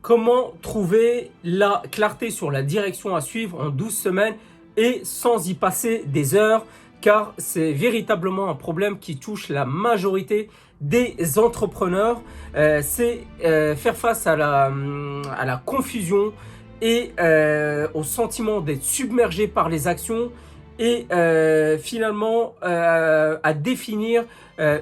Comment trouver la clarté sur la direction à suivre en 12 semaines et sans y passer des heures, car c'est véritablement un problème qui touche la majorité des entrepreneurs. C'est faire face à la confusion et au sentiment d'être submergé par les actions et finalement à définir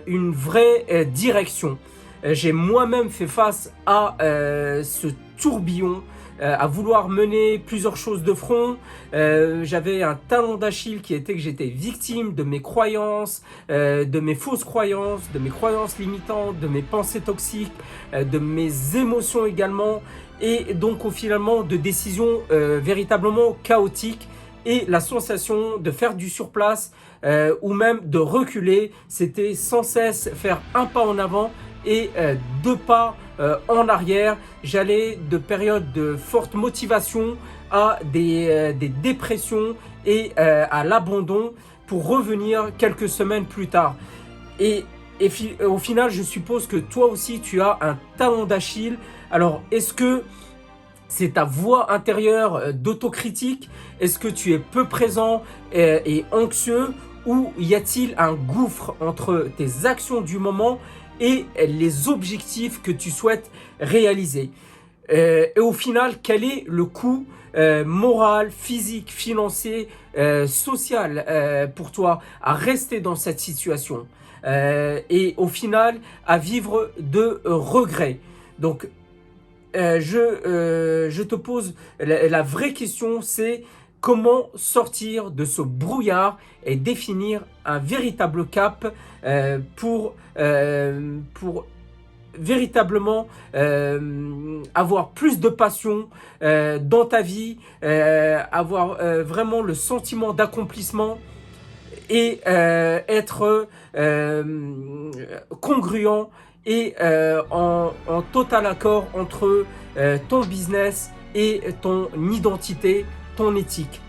une vraie direction. J'ai moi-même fait face à ce tourbillon, à vouloir mener plusieurs choses de front. J'avais un talon d'Achille qui était que j'étais victime de mes croyances, de mes fausses croyances, de mes croyances limitantes, de mes pensées toxiques, de mes émotions également, et donc finalement de décisions véritablement chaotiques. Et la sensation de faire du surplace ou même de reculer, c'était sans cesse faire un pas en avant et deux pas en arrière. J'allais de périodes de forte motivation à des dépressions et à l'abandon pour revenir quelques semaines plus tard. Et, au final, je suppose que toi aussi, tu as un talon d'Achille. Alors, est-ce que c'est ta voix intérieure d'autocritique? Est-ce que tu es peu présent et anxieux? Ou y a-t-il un gouffre entre tes actions du moment et les objectifs que tu souhaites réaliser? Et au final, quel est le coût moral, physique, financier, social pour toi à rester dans cette situation et au final à vivre de regrets? Donc, je te pose la vraie question, c'est comment sortir de ce brouillard et définir un véritable cap pour véritablement avoir plus de passion dans ta vie, avoir vraiment le sentiment d'accomplissement et être congruent et en total accord entre ton business et ton identité, ton éthique.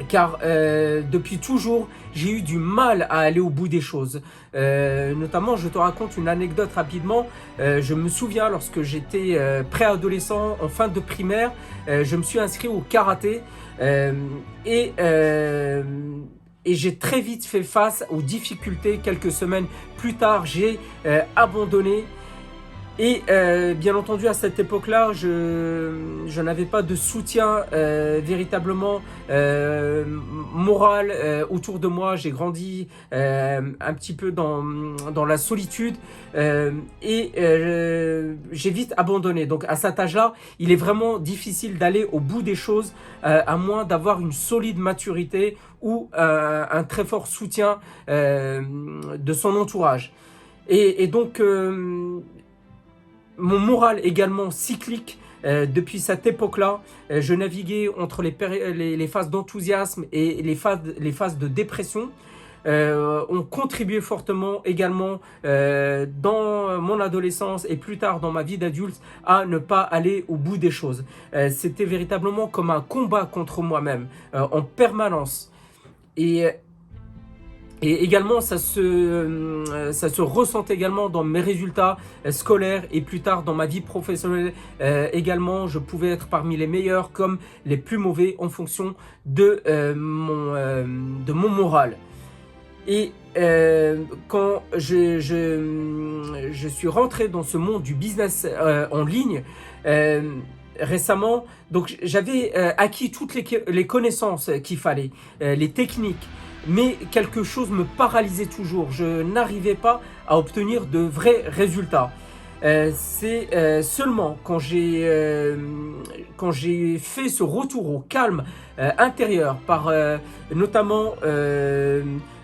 Car depuis toujours, j'ai eu du mal à aller au bout des choses. Notamment, je te raconte une anecdote rapidement. Je me souviens, lorsque j'étais préadolescent, en fin de primaire, je me suis inscrit au karaté et j'ai très vite fait face aux difficultés. Quelques semaines plus tard, j'ai abandonné. Et bien entendu, à cette époque-là, je n'avais pas de soutien véritablement moral autour de moi. J'ai grandi un petit peu dans la solitude et j'ai vite abandonné. Donc à cet âge-là, il est vraiment difficile d'aller au bout des choses à moins d'avoir une solide maturité ou un très fort soutien de son entourage. Et donc mon moral également cyclique. Depuis cette époque-là, je naviguais entre les phases d'enthousiasme et les phases de dépression. Ont contribué fortement également dans mon adolescence et plus tard dans ma vie d'adulte à ne pas aller au bout des choses. C'était véritablement comme un combat contre moi-même en permanence. Et également, ça se ressent également dans mes résultats scolaires et plus tard dans ma vie professionnelle. Également, je pouvais être parmi les meilleurs comme les plus mauvais en fonction de mon moral. Et quand je suis rentré dans ce monde du business en ligne, récemment, donc j'avais acquis toutes les connaissances qu'il fallait, les techniques, mais quelque chose me paralysait toujours. Je n'arrivais pas à obtenir de vrais résultats. C'est seulement quand j'ai fait ce retour au calme intérieur par notamment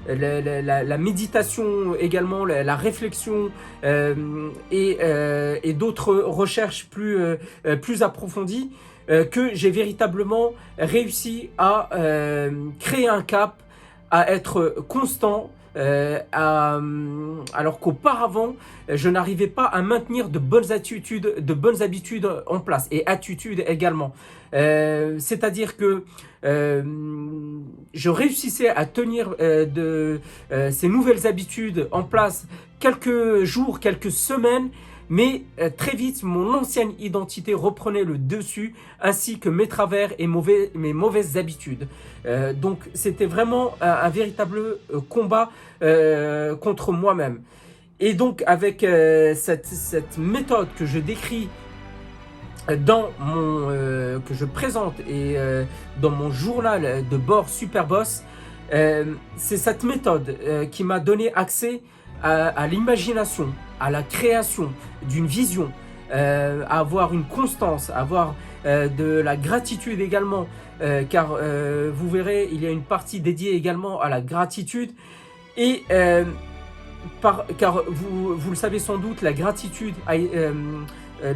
la méditation également, la réflexion et d'autres recherches plus approfondies que j'ai véritablement réussi à créer un cap, à être constant, alors qu'auparavant, je n'arrivais pas à maintenir de bonnes habitudes en place et attitudes également. C'est-à-dire que je réussissais à tenir ces nouvelles habitudes en place quelques jours, quelques semaines, Mais très vite, mon ancienne identité reprenait le dessus, ainsi que mes travers et mes mauvaises habitudes. Donc c'était vraiment un véritable combat contre moi-même. Et donc avec cette méthode que je décris que je présente dans mon journal de bord Superboss, c'est cette méthode qui m'a donné accès à l'imagination, à la création d'une vision, à avoir une constance, à avoir de la gratitude également, car vous verrez, il y a une partie dédiée également à la gratitude. Et car vous le savez sans doute, la gratitude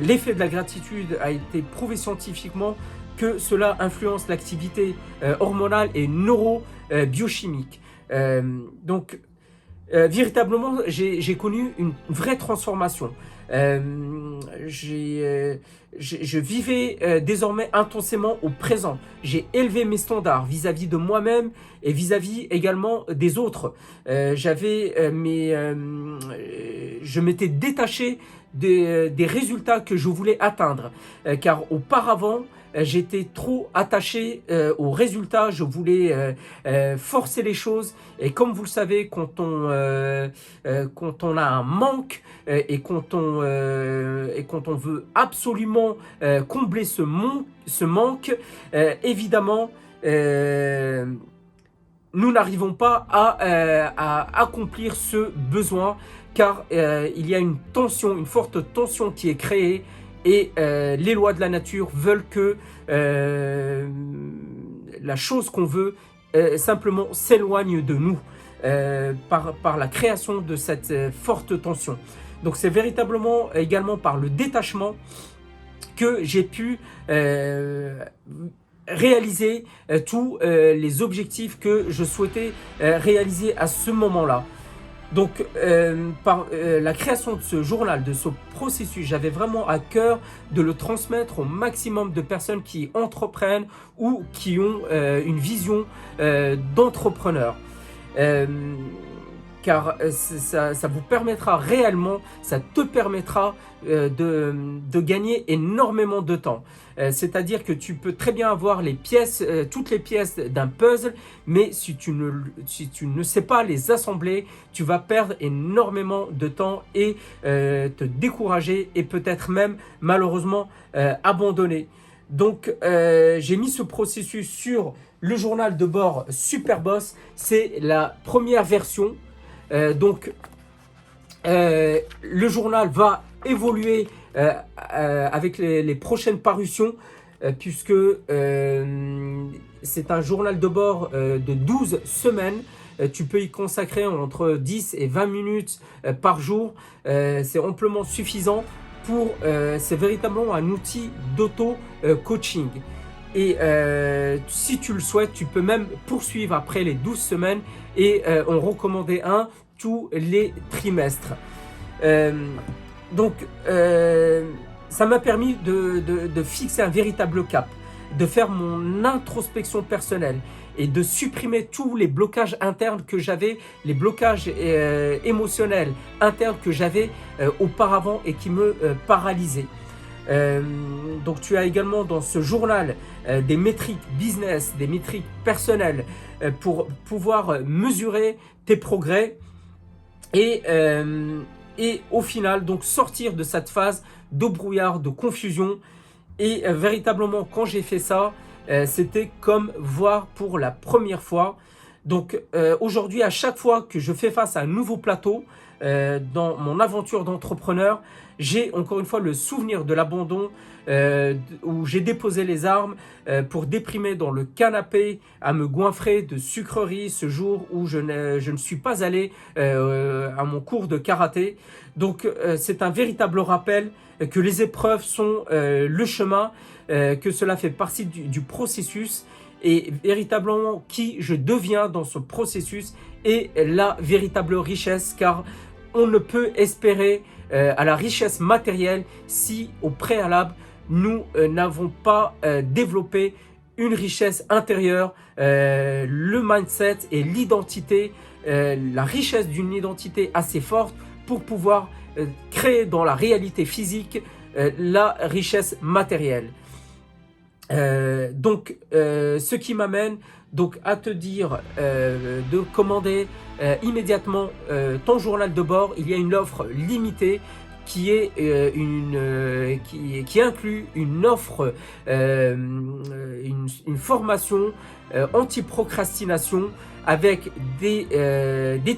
l'effet de la gratitude a été prouvé scientifiquement que cela influence l'activité hormonale et neurobiochimique. Donc, véritablement, j'ai connu une vraie transformation. Je vivais désormais intensément au présent. J'ai élevé mes standards vis-à-vis de moi-même et vis-à-vis également des autres. Je m'étais détaché des résultats que je voulais atteindre, car auparavant, j'étais trop attaché aux résultats, je voulais forcer les choses. Et comme vous le savez, quand on a un manque et quand on veut absolument combler ce manque, évidemment, nous n'arrivons pas à accomplir ce besoin, car il y a une tension, une forte tension qui est créée. Et les lois de la nature veulent que la chose qu'on veut simplement s'éloigne de nous par la création de cette forte tension. Donc c'est véritablement également par le détachement que j'ai pu réaliser tous les objectifs que je souhaitais réaliser à ce moment-là. Donc, par la création de ce journal, de ce processus, j'avais vraiment à cœur de le transmettre au maximum de personnes qui entreprennent ou qui ont une vision d'entrepreneur. Car ça vous permettra réellement, ça te permettra de gagner énormément de temps. C'est-à-dire que tu peux très bien avoir toutes les pièces d'un puzzle, mais si tu ne sais pas les assembler, tu vas perdre énormément de temps et te décourager et peut-être même malheureusement abandonner. Donc j'ai mis ce processus sur le journal de bord Superboss. C'est la première version. Donc le journal va évoluer avec les prochaines parutions, puisque c'est un journal de bord de 12 semaines. Tu peux y consacrer entre 10 et 20 minutes par jour. C'est amplement suffisant c'est véritablement un outil d'auto-coaching. Et si tu le souhaites, tu peux même poursuivre après les 12 semaines et en recommander un tous les trimestres. Donc, ça m'a permis de fixer un véritable cap, de faire mon introspection personnelle et de supprimer tous les blocages internes que j'avais, les blocages émotionnels internes que j'avais auparavant et qui me paralysaient. Donc tu as également dans ce journal des métriques business, des métriques personnelles pour pouvoir mesurer tes progrès et au final donc sortir de cette phase de brouillard, de confusion. Et véritablement quand j'ai fait ça, c'était comme voir pour la première fois. Donc aujourd'hui, à chaque fois que je fais face à un nouveau plateau dans mon aventure d'entrepreneur, j'ai encore une fois le souvenir de l'abandon où j'ai déposé les armes pour déprimer dans le canapé à me goinfrer de sucreries ce jour où je ne suis pas allé à mon cours de karaté. Donc c'est un véritable rappel que les épreuves sont le chemin, que cela fait partie du processus et véritablement qui je deviens dans ce processus est la véritable richesse, car on ne peut espérer à la richesse matérielle si au préalable nous n'avons pas développé une richesse intérieure, le mindset et l'identité, la richesse d'une identité assez forte pour pouvoir créer dans la réalité physique la richesse matérielle. Ce qui m'amène donc à te dire de commander immédiatement ton journal de bord. Il y a une offre limitée qui est qui inclut une offre, une formation anti-procrastination avec des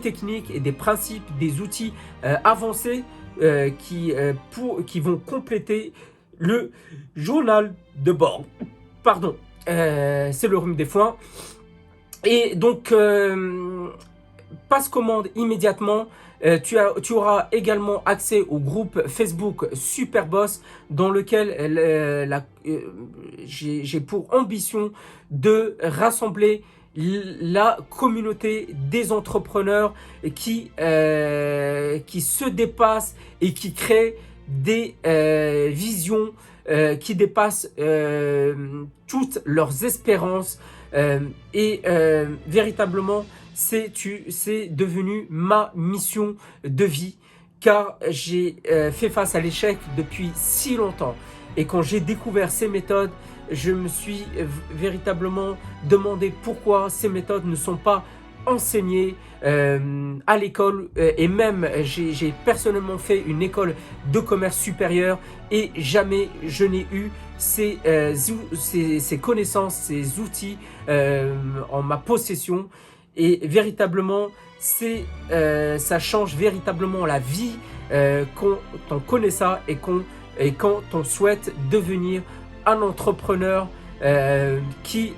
techniques et des principes, des outils avancés qui vont compléter le journal de bord. Pardon, c'est le rhume des foins. Et donc, passe commande immédiatement. Tu auras également accès au groupe Facebook Superboss dans lequel j'ai pour ambition de rassembler la communauté des entrepreneurs qui se dépassent et qui créent des visions qui dépassent toutes leurs espérances véritablement c'est devenu ma mission de vie car j'ai fait face à l'échec depuis si longtemps et quand j'ai découvert ces méthodes je me suis véritablement demandé pourquoi ces méthodes ne sont pas enseignées à l'école et même j'ai personnellement fait une école de commerce supérieur et jamais je n'ai eu ces connaissances, ces outils en ma possession et véritablement ça change véritablement la vie quand on connaît ça et quand on souhaite devenir un entrepreneur qui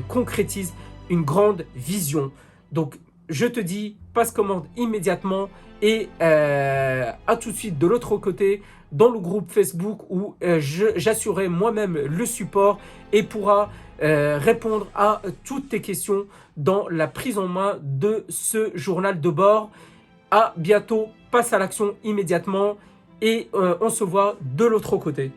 concrétise une grande vision. Donc, je te dis, passe commande immédiatement et à tout de suite de l'autre côté dans le groupe Facebook où j'assurerai moi-même le support et pourra répondre à toutes tes questions dans la prise en main de ce journal de bord. À bientôt, passe à l'action immédiatement et on se voit de l'autre côté.